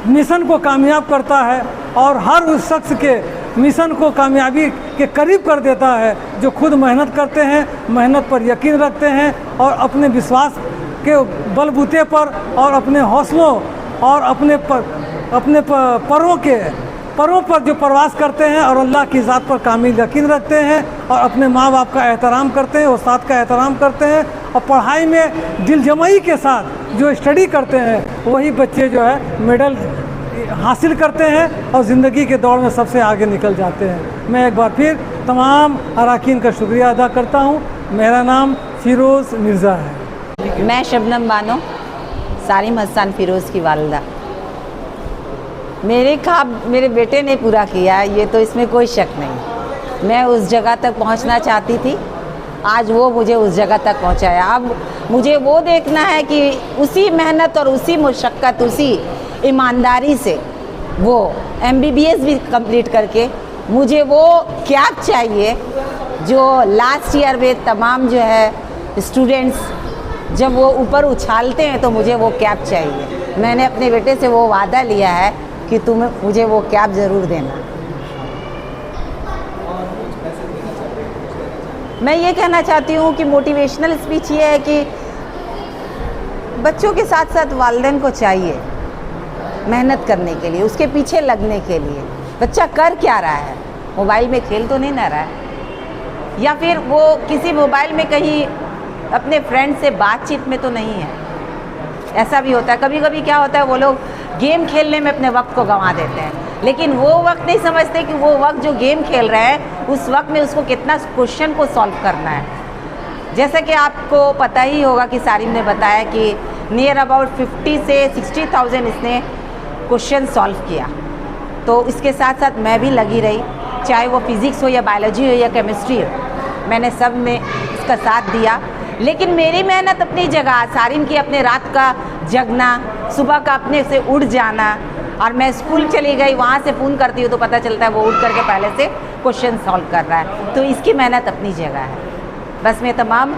मिशन को कामयाब करता है और हर उस शख्स के मिशन को कामयाबी के करीब कर देता है जो खुद मेहनत करते हैं, मेहनत पर यकीन रखते हैं और अपने विश्वास के बलबूते पर और अपने हौसलों और अपने परों पर जो प्रवास करते हैं और अल्लाह की ज़ात पर कामिल यकीन रखते हैं और अपने माँ बाप का एहतराम करते हैं, उस्ताद का एहतराम करते हैं और पढ़ाई में दिलजमई के साथ जो स्टडी करते हैं वही बच्चे जो है मेडल हासिल करते हैं और ज़िंदगी के दौर में सबसे आगे निकल जाते हैं। मैं एक बार फिर तमाम अराकीन का शुक्रिया अदा करता हूँ। मेरा नाम फिरोज़ मिर्ज़ा है। मैं शबनम बानो, सारिम हसन फिरोज़ की वालिदा। मेरे ख्वाब मेरे बेटे ने पूरा किया, ये तो इसमें कोई शक नहीं। मैं उस जगह तक पहुंचना चाहती थी, आज वो मुझे उस जगह तक पहुंचाया। अब मुझे वो देखना है कि उसी मेहनत और उसी मुशक्क़त, उसी ईमानदारी से वो MBBS भी कंप्लीट करके मुझे वो कैप चाहिए जो लास्ट ईयर में तमाम जो है स्टूडेंट्स जब वो ऊपर उछालते हैं तो मुझे वो कैप चाहिए। मैंने अपने बेटे से वो वादा लिया है कि तुम मुझे वो कैप ज़रूर देना। मैं ये कहना चाहती हूँ कि मोटिवेशनल स्पीच ये है कि बच्चों के साथ साथ वालिदैन को चाहिए मेहनत करने के लिए, उसके पीछे लगने के लिए। बच्चा कर क्या रहा है? मोबाइल में खेल तो नहीं ना रहा है, या फिर वो किसी मोबाइल में कहीं अपने फ्रेंड से बातचीत में तो नहीं है। ऐसा भी होता है, कभी कभी क्या होता है वो लोग गेम खेलने में अपने वक्त को गंवा देते हैं, लेकिन वो वक्त नहीं समझते कि वो वक्त जो गेम खेल रहे हैं उस वक्त में उसको कितना क्वेश्चन को सॉल्व करना है। जैसा कि आपको पता ही होगा कि सारिम ने बताया कि नियर अबाउट 50 से 60,000 इसने क्वेश्चन सॉल्व किया। तो इसके साथ साथ मैं भी लगी रही, चाहे वो फिज़िक्स हो या बायोलॉजी हो या केमिस्ट्री हो, मैंने सब में इसका साथ दिया। लेकिन मेरी मेहनत अपनी जगह, सारिम की अपने रात का जगना, सुबह का अपने से उठ जाना, और मैं स्कूल चली गई वहाँ से फ़ोन करती हूँ तो पता चलता है वो उठ करके पहले से क्वेश्चन सॉल्व कर रहा है। तो इसकी मेहनत अपनी जगह है। बस मैं तमाम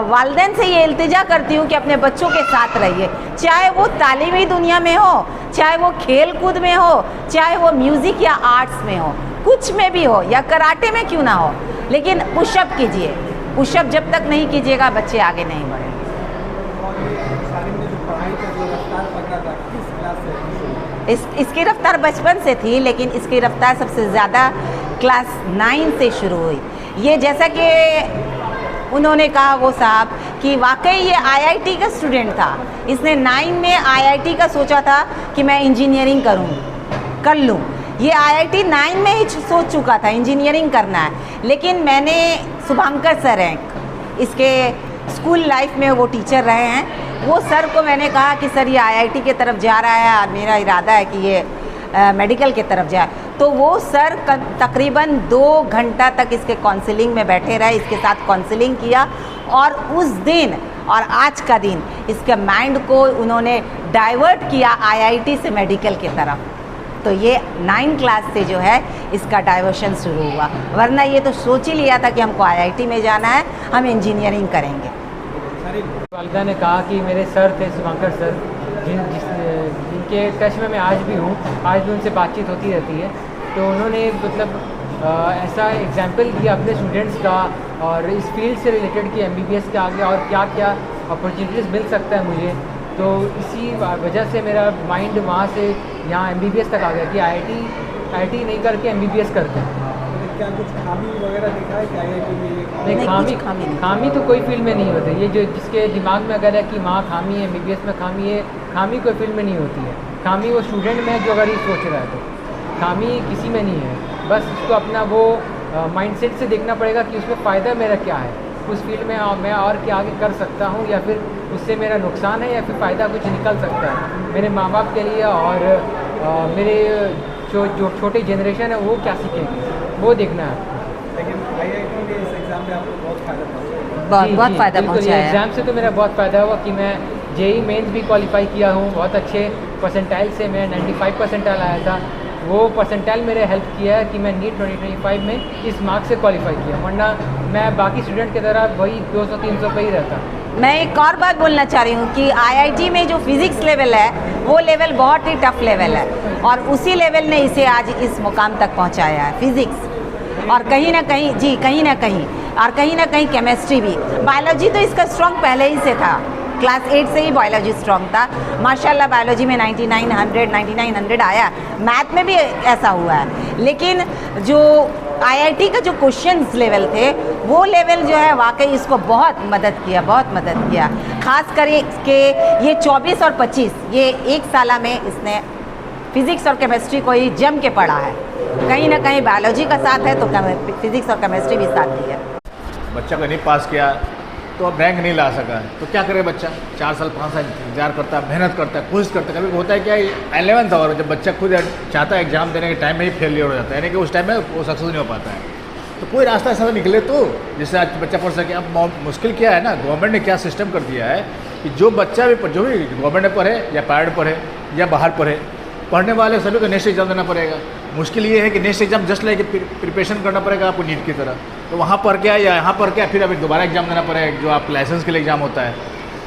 वालिदैन से ये इल्तिजा करती हूँ कि अपने बच्चों के साथ रहिए, चाहे वो तालीमी दुनिया में हो, चाहे वो खेल कूद में हो, चाहे वो म्यूज़िक या आर्ट्स में हो, कुछ में भी हो, या कराटे में क्यों ना हो, लेकिन पुशअप कीजिए। पुशअप जब तक नहीं कीजिएगा बच्चे आगे नहीं बढ़ेंगे। इसकी रफ्तार बचपन से थी, लेकिन इसकी रफ्तार सबसे ज़्यादा क्लास 9 से शुरू हुई। ये जैसा कि उन्होंने कहा वो साहब कि वाकई ये IIT का स्टूडेंट था। इसने 9 में IIT का सोचा था कि मैं इंजीनियरिंग कर लूँ। ये IIT 9 में ही सोच चुका था इंजीनियरिंग करना है, लेकिन मैंने शुभांकर सर हैं, इसके स्कूल लाइफ में वो टीचर रहे हैं, वो सर को मैंने कहा कि सर ये IIT की तरफ जा रहा है और मेरा इरादा है कि ये मेडिकल की तरफ जाए। तो वो सर तकरीबन 2 घंटा तक इसके काउंसलिंग में बैठे रहे, इसके साथ काउंसलिंग किया, और उस दिन और आज का दिन इसके माइंड को उन्होंने डाइवर्ट किया IIT से मेडिकल की तरफ। तो ये 9 क्लास से जो है इसका डाइवर्शन शुरू हुआ, वरना ये तो सोच ही लिया था कि हमको IIT में जाना है, हम इंजीनियरिंग करेंगे। वालिदा ने कहा कि मेरे सर थे शुभांकर सर, जिनके टच में मैं आज भी हूँ, आज भी उनसे बातचीत होती रहती है। तो उन्होंने मतलब ऐसा एग्जाम्पल दिया अपने स्टूडेंट्स का और इस फील्ड से रिलेटेड कि MBBS के आगे और क्या क्या अपॉर्चुनिटीज़ मिल सकता है मुझे, तो इसी वजह से मेरा माइंड वहाँ से यहाँ MBBS तक आ गया कि IIT नहीं करके MBBS करते हैं। क्या कुछ खामी वगैरह दिखा है क्या IIT में? नहीं, खामी तो कोई फील्ड में नहीं होती। ये जो जिसके दिमाग में अगर है कि वहाँ खामी है, MBBS में खामी है, खामी कोई फील्ड में नहीं होती है। खामी वो स्टूडेंट में है जो अगर ये सोच रहा है, तो खामी किसी में नहीं है। बस उसको अपना वो माइंडसेट से देखना पड़ेगा कि उसमें फ़ायदा मेरा क्या है, उस फील्ड में मैं और क्या आगे कर सकता हूँ, या फिर उससे मेरा नुकसान है या फिर फ़ायदा कुछ निकल सकता है मेरे माँ बाप के लिए, और मेरे जो छोटी जनरेशन है वो क्या सीखेगी, वो देखना है। लेकिन IIT में इस एग्ज़ाम में आपको बहुत फ़ायदा पहुँचा? बहुत फ़ायदा पहुँचा है। एग्ज़ाम से तो मेरा बहुत फ़ायदा हुआ कि मैं JEE मेंस भी क्वालिफाई किया हूँ, बहुत अच्छे परसेंटाइल से मैं 95 परसेंटाइल आया था। वो परसेंटाइल मेरे हेल्प किया है कि मैं नीट 2025 में इस मार्क्स से क्वालिफाई किया, वरना मैं बाकी स्टूडेंट की तरह वही 200-300 पे ही रहता। मैं एक और बात बोलना चाह रही हूँ कि IIT में जो फिज़िक्स लेवल है वो लेवल बहुत ही टफ लेवल है, और उसी लेवल ने इसे आज इस मुकाम तक पहुँचाया है, फिज़िक्स। और कहीं ना कहीं कहीं ना कहीं केमिस्ट्री भी। बायोलॉजी तो इसका स्ट्रॉन्ग पहले ही से था, क्लास 8 से ही बायोलॉजी स्ट्रॉन्ग था माशाल्लाह। बायोलॉजी में 9900 आया, मैथ में भी ऐसा हुआ है। लेकिन जो IIT का जो क्वेश्चंस लेवल थे वो लेवल जो है वाकई इसको बहुत मदद किया। खास करके ये 24 और 25 ये एक साल में इसने फिज़िक्स और केमिस्ट्री को ही जम के पढ़ा है। कहीं ना कहीं बायोलॉजी का साथ है तो फिज़िक्स और केमिस्ट्री भी साथ दी है। बच्चा को नहीं पास किया तो अब रैंक नहीं ला सका, तो क्या करे बच्चा? 4 साल 5 साल इंतजार करता है, मेहनत करता है, कोशिश करता है। कभी होता है क्या 11th आवर जब बच्चा खुद चाहता है एग्जाम देने के टाइम में ही फेलियर हो जाता है, यानी कि उस टाइम में वो सक्सेस नहीं हो पाता है। तो कोई रास्ता ऐसा निकले तो जिससे आज बच्चा पढ़ सके। अब मुश्किल क्या है ना, गवर्नमेंट ने क्या सिस्टम कर दिया है कि जो बच्चा भी गवर्नमेंट में पढ़े या प्राइवेट पढ़े या बाहर पढ़े, पढ़ने वाले सभी को नेक्स्ट एग्जाम देना पड़ेगा। मुश्किल ये है कि next exam just like preparation करना पड़ेगा आपको नीट की तरह, तो वहाँ पर क्या या यहाँ पर क्या, फिर अभी दोबारा एग्जाम देना पड़ेगा जो आप लाइसेंस के लिए एग्जाम होता है।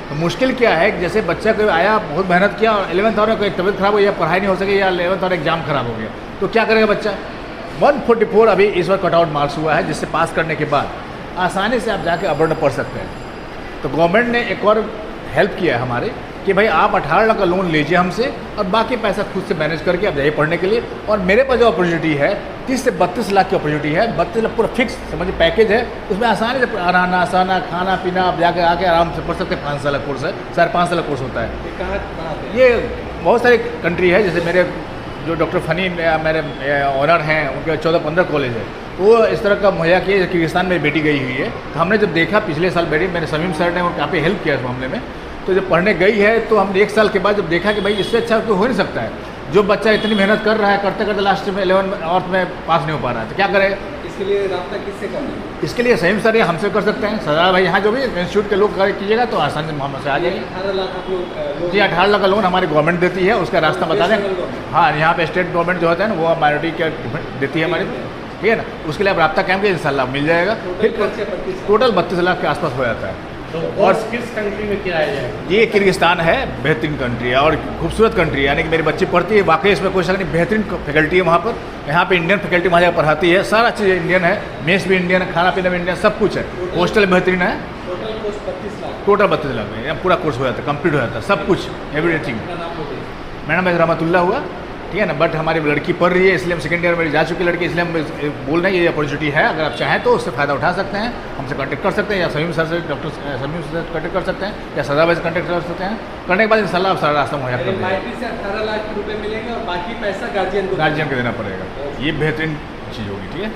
तो मुश्किल क्या है कि जैसे बच्चा कोई आया, बहुत मेहनत किया और 11th आवर में कोई तबीयत खराब हो या पढ़ाई नहीं हो सके या 11th आवर एग्जाम खराब हो गया, तो क्या करेगा बच्चा? 144 अभी इस बार कट आउट मार्क्स हुआ है, जिससे पास करने के बाद आसानी से आप जाके अब्रॉड पढ़ सकते हैं। तो गवर्नमेंट ने एक और हेल्प किया है हमारे कि भाई आप 18 लाख का लोन लीजिए हमसे और बाकी पैसा खुद से मैनेज करके आप जाइए पढ़ने के लिए। और मेरे पास जो अपॉर्चुनिटी है 30 से 32 लाख की अपॉर्चुनिटी है, 32 लाख पूरा फिक्स समझिए पैकेज है, उसमें आसानी से रहना सहना खाना पीना आप जाके आके आराम से पढ़ सकते हैं। 5 साल का कोर्स है, 5.5 साल का कोर्स होता है। ये बहुत सारी कंट्री है, जैसे मेरे जो डॉक्टर फ़नी मेरे ऑनर हैं उनके 14-15 कॉलेज है, वो इस तरह का मुहैया किया। किर्गिस्तान में बेटी गई हुई है, तो हमने जब देखा पिछले साल बेटी मेरे समीम सर ने काफ़ी हेल्प किया इस मामले में, तो जब पढ़ने गई है तो हमने 1 साल के बाद जब देखा कि भाई इससे अच्छा तो हो नहीं सकता है। जो बच्चा इतनी मेहनत कर रहा है, करते करते लास्ट में 11 आवर्स में पास नहीं हो पा रहा है, तो क्या करेगा? इसके लिए रास्ता किससे करना है? इसके लिए सहीम सर हमसे कर सकते हैं। सरदार भाई यहाँ जो भी इंस्टीट्यूट के लोग कीजिएगा तो आसानी से मामले से आ जाएगी। 18 लाख आप लोग जी 18 लाख का लोन हमारी गवर्नमेंट देती है, उसका रास्ता बता दें। हाँ, यहाँ पे स्टेट गवर्नमेंट जो होता है ना वो माइनॉरिटी के देती है हमारी, ठीक है ना। उसके लिए आप रब्ता कैंप इंशाल्लाह मिल जाएगा। फिर टोटल 32 लाख के आसपास हो जाता है। और किस कंट्री में किया है? ये किर्गिस्तान है, बेहतरीन कंट्री है और खूबसूरत कंट्री है, यानी कि मेरी बच्ची पढ़ती है, वाकई इसमें कोई शक नहीं, बेहतरीन फैकल्टी है वहाँ पर। यहाँ पे इंडियन फैकल्टी वहाँ जाकर पढ़ाती है, सारा चीज़ इंडियन है, मेस भी इंडियन है, खाना पीना भी इंडियन, सब कुछ है। हॉस्टल बेहतरीन है। Total course 32 lakh. Total 32 lakh में पूरा कोर्स हो जाता है, कंप्लीट हो जाता है, सब कुछ एवरीथिंग। मेरा नाम रहमतुल्लाह हुआ, ठीक है ना। बट हमारी लड़की पढ़ रही है, इसलिए हम सेकेंड ईयर में जा चुकी लड़की, इसलिए हम बोल रहे हैं ये अपॉर्चुनिटी है। अगर आप चाहें तो उससे फ़ायदा उठा सकते हैं, हमसे कांटेक्ट कर सकते हैं, या समीम सर से डॉक्टर समीम से कांटेक्ट कर सकते हैं, या सदा भाई से कांटेक्ट कर सकते हैं। करने के बाद इंशाल्लाह आप सारा रास्ता मुहैया कर देंगे। MIT से 18 लाख रुपए मिलेंगे और बाकी पैसा गार्जियन को देना पड़ेगा। ये बेहतरीन चीज़ होगी, ठीक है।